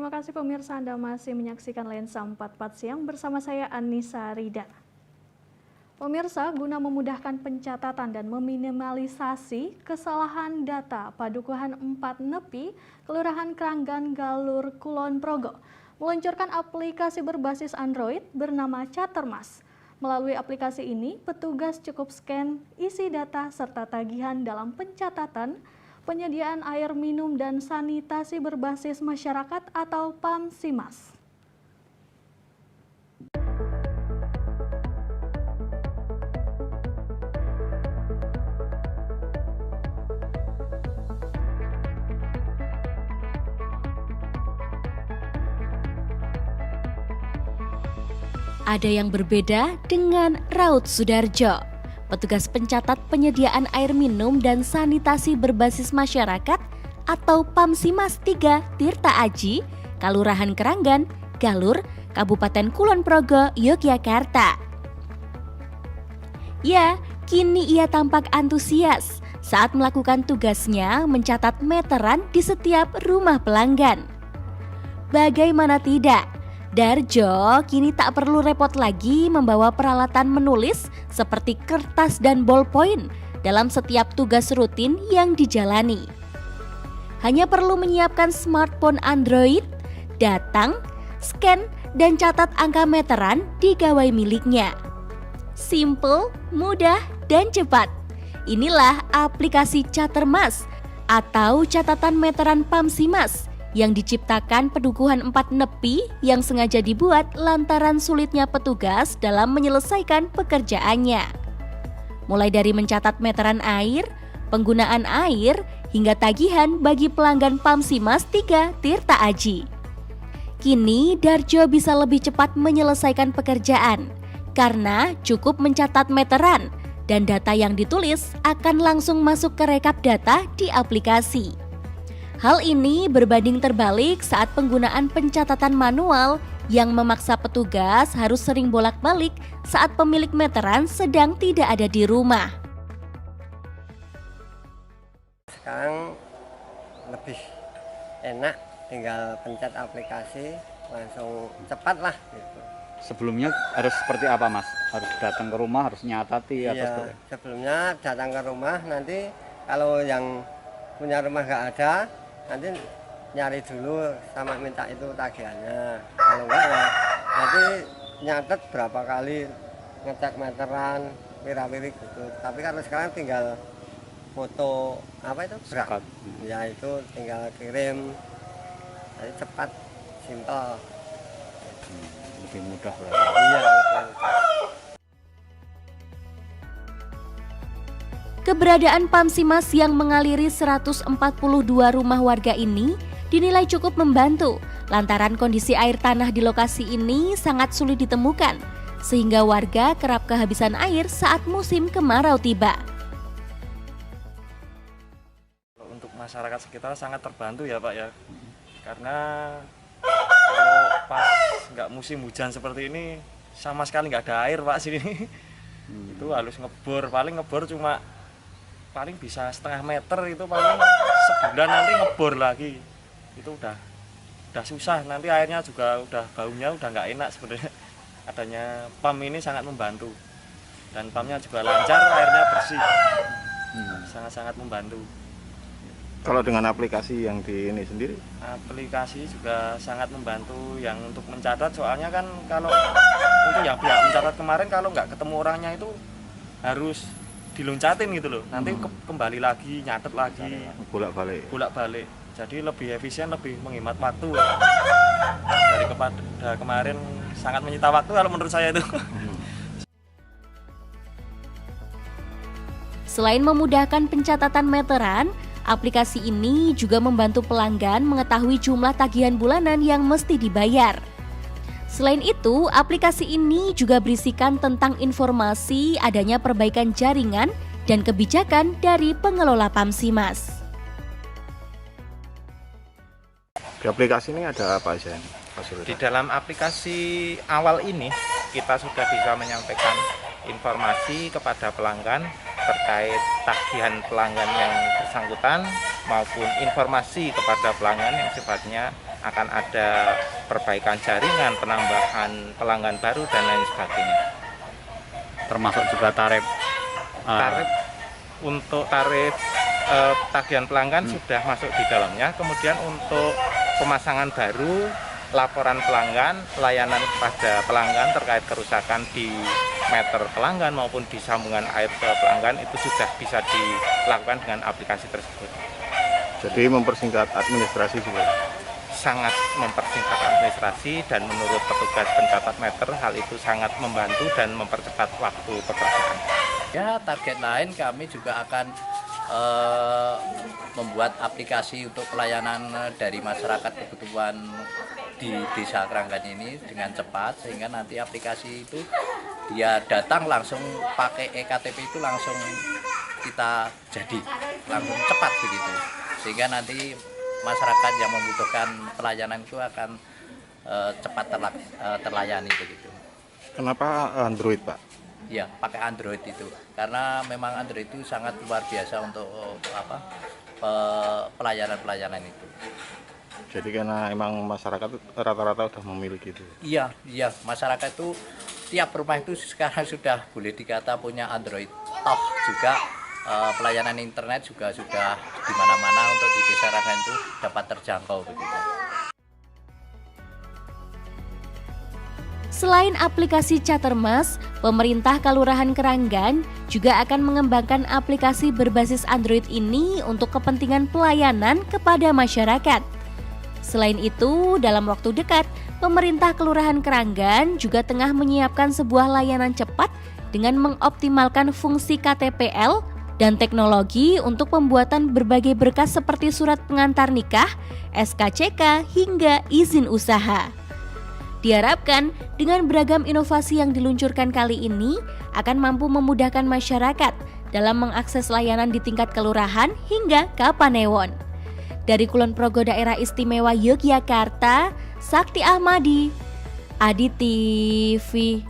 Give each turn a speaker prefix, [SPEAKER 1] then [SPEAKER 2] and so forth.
[SPEAKER 1] Terima kasih pemirsa, Anda masih menyaksikan Lensa 44 Siang bersama saya Anissa Rida. Pemirsa, guna memudahkan pencatatan dan meminimalisasi kesalahan data, Padukuhan 4 Nepi, Kelurahan Kranggan, Galur, Kulon Progo, meluncurkan aplikasi berbasis Android bernama Catermas. Melalui aplikasi ini, petugas cukup scan isi data serta tagihan dalam pencatatan, penyediaan air minum dan sanitasi berbasis masyarakat atau PAMSIMAS.
[SPEAKER 2] Ada yang berbeda dengan Raut Sudarjo, petugas pencatat penyediaan air minum dan sanitasi berbasis masyarakat atau PAMSIMAS 3 Tirta Aji, Kelurahan Kranggan, Galur, Kabupaten Kulon Progo, Yogyakarta. Ya, kini ia tampak antusias saat melakukan tugasnya mencatat meteran di setiap rumah pelanggan. Bagaimana tidak, Darjo kini tak perlu repot lagi membawa peralatan menulis seperti kertas dan ballpoint dalam setiap tugas rutin yang dijalani. Hanya perlu menyiapkan smartphone Android, datang, scan, dan catat angka meteran di gawai miliknya. Simple, mudah, dan cepat. Inilah aplikasi Catermas atau catatan meteran PAMSIMAS yang diciptakan Padukuhan 4 Nepi yang sengaja dibuat lantaran sulitnya petugas dalam menyelesaikan pekerjaannya. Mulai dari mencatat meteran air, penggunaan air, hingga tagihan bagi pelanggan PAMSIMAS 3 Tirta Aji. Kini Darjo bisa lebih cepat menyelesaikan pekerjaan karena cukup mencatat meteran dan data yang ditulis akan langsung masuk ke rekap data di aplikasi. Hal ini berbanding terbalik saat penggunaan pencatatan manual yang memaksa petugas harus sering bolak-balik saat pemilik meteran sedang tidak ada di rumah.
[SPEAKER 3] Sekarang lebih enak, tinggal pencet aplikasi langsung cepat lah gitu.
[SPEAKER 4] Sebelumnya harus seperti apa, Mas? Harus datang ke rumah, harus nyatati atau seperti?
[SPEAKER 3] Sebelumnya datang ke rumah, nanti kalau yang punya rumah nggak ada, nanti nyari dulu sama minta itu tagihannya. Kalau enggak ya nanti nyatet berapa kali ngecek meteran, wira-wiri gitu. Tapi kalau sekarang tinggal foto apa itu berat, ya itu tinggal kirim, jadi cepat, simpel.
[SPEAKER 4] Lebih mudah berarti.
[SPEAKER 3] Iya.
[SPEAKER 2] Keberadaan PAMSIMAS yang mengaliri 142 rumah warga ini dinilai cukup membantu lantaran kondisi air tanah di lokasi ini sangat sulit ditemukan sehingga warga kerap kehabisan air saat musim kemarau tiba.
[SPEAKER 5] Untuk masyarakat sekitar sangat terbantu ya Pak ya, karena kalau pas nggak musim hujan seperti ini sama sekali nggak ada air Pak sini. Itu harus ngebor, paling ngebor cuma paling bisa setengah meter, itu paling sebulan nanti ngebor lagi. Itu udah susah, nanti airnya juga udah baunya udah nggak enak sebenarnya. Adanya PAM ini sangat membantu dan PAM-nya juga lancar, airnya bersih. Sangat-sangat membantu.
[SPEAKER 4] Kalau dengan aplikasi yang di ini sendiri?
[SPEAKER 5] Aplikasi juga sangat membantu yang untuk mencatat, soalnya kan kalau untuk yang pihak mencatat kemarin kalau nggak ketemu orangnya itu harus diloncatin gitu loh, nanti kembali lagi, nyatet lagi, bolak-balik. Jadi lebih efisien, lebih menghemat waktu dari kepada kemarin, sangat menyita waktu kalau menurut saya itu.
[SPEAKER 2] Selain memudahkan pencatatan meteran, aplikasi ini juga membantu pelanggan mengetahui jumlah tagihan bulanan yang mesti dibayar. Selain itu, aplikasi ini juga berisikan tentang informasi adanya perbaikan jaringan dan kebijakan dari pengelola PAMSIMAS.
[SPEAKER 4] Di aplikasi ini ada apa aja ini?
[SPEAKER 6] Di dalam aplikasi awal ini kita sudah bisa menyampaikan informasi kepada pelanggan terkait tagihan pelanggan yang bersangkutan maupun informasi kepada pelanggan yang sifatnya akan ada perbaikan jaringan, penambahan pelanggan baru dan lain sebagainya.
[SPEAKER 4] Termasuk juga tarif.
[SPEAKER 6] Untuk tarif tagihan pelanggan sudah masuk di dalamnya. Kemudian untuk pemasangan baru, laporan pelanggan, layanan kepada pelanggan terkait kerusakan di meter pelanggan maupun di sambungan air ke pelanggan itu sudah bisa dilakukan dengan aplikasi tersebut.
[SPEAKER 7] Jadi mempersingkat administrasi juga.
[SPEAKER 6] Sangat mempersingkat administrasi dan menurut petugas pencatat meter hal itu sangat membantu dan mempercepat waktu pekerjaan.
[SPEAKER 8] Ya, target lain kami juga akan membuat aplikasi untuk pelayanan dari masyarakat kebutuhan di Desa Kranggan ini dengan cepat, sehingga nanti aplikasi itu dia datang langsung pakai eKTP itu langsung kita jadi langsung cepat begitu, sehingga nanti masyarakat yang membutuhkan pelayanan itu akan cepat terlayani begitu.
[SPEAKER 7] Kenapa Android, Pak?
[SPEAKER 8] Ya, pakai Android itu karena memang Android itu sangat luar biasa untuk pelayanan itu.
[SPEAKER 7] Jadi karena emang masyarakat rata-rata udah memiliki itu.
[SPEAKER 8] Iya, masyarakat itu tiap rumah itu sekarang sudah boleh dikata punya Android. Toh juga pelayanan internet juga sudah di mana-mana untuk di Desa Kranggan itu dapat terjangkau begitu.
[SPEAKER 2] Selain aplikasi Catermas, pemerintah Kelurahan Kranggan juga akan mengembangkan aplikasi berbasis Android ini untuk kepentingan pelayanan kepada masyarakat. Selain itu, dalam waktu dekat, pemerintah Kelurahan Kranggan juga tengah menyiapkan sebuah layanan cepat dengan mengoptimalkan fungsi KTPL dan teknologi untuk pembuatan berbagai berkas seperti surat pengantar nikah, SKCK, hingga izin usaha. Diharapkan dengan beragam inovasi yang diluncurkan kali ini akan mampu memudahkan masyarakat dalam mengakses layanan di tingkat kelurahan hingga Kapanewon. Dari Kulon Progo Daerah Istimewa Yogyakarta, Sakti Ahmadi, Adi TV.